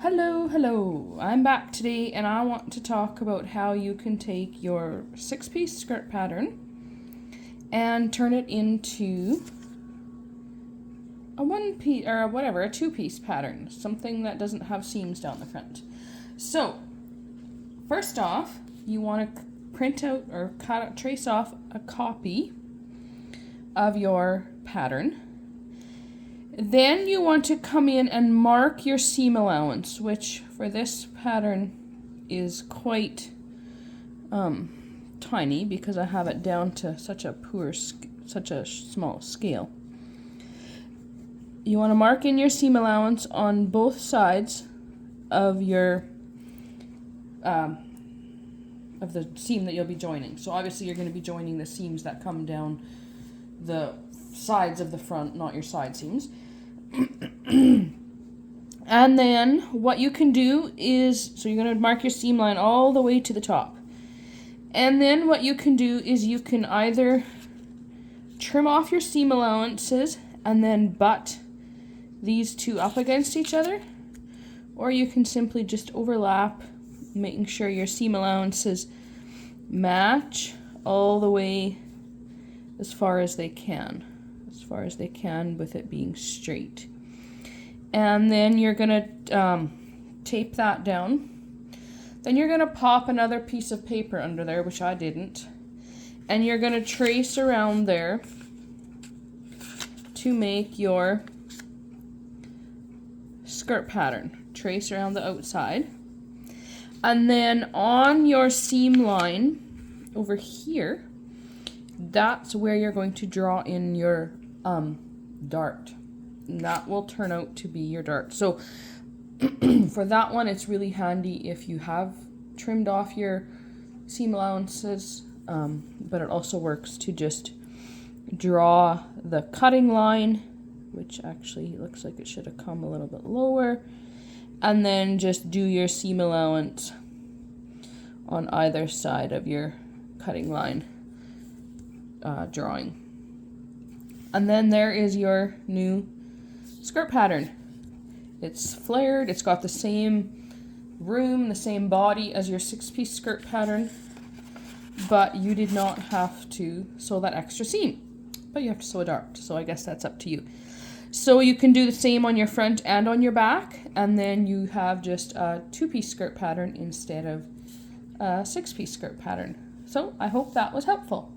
Hello, I'm back today and I want to talk about how you can take your 6-piece skirt pattern and turn it into a 1-piece or whatever, a 2-piece pattern, something that doesn't have seams down the front. So, first off, you want to print out or trace off a copy of your pattern. Then you want to come in and mark your seam allowance, which for this pattern is quite tiny because I have it down to such a small scale. You want to mark in your seam allowance on both sides of your of the seam that you'll be joining. So obviously you're going to be joining the seams that come down the sides of the front, not your side seams. And then what you can do is, so you're going to mark your seam line all the way to the top. And then what you can do is you can either trim off your seam allowances and then butt these two up against each other, or you can simply just overlap, making sure your seam allowances match all the way as far as they can with it being straight. And then you're gonna tape that down. Then you're gonna pop another piece of paper under there, which I didn't, and you're gonna trace around there to make your skirt pattern. Trace around the outside. And then on your seam line over here, that's where you're going to draw in your dart. And that will turn out to be your dart. So for that one, it's really handy if you have trimmed off your seam allowances, but it also works to just draw the cutting line, which actually looks like it should have come a little bit lower, and then just do your seam allowance on either side of your cutting line drawing. And then there is your new skirt pattern. It's flared, it's got the same room, the same body as your 6-piece skirt pattern, but you did not have to sew that extra seam, but you have to sew a dart, so I guess that's up to you. So you can do the same on your front and on your back, and then you have just a 2-piece skirt pattern instead of a 6-piece skirt pattern. So I hope that was helpful.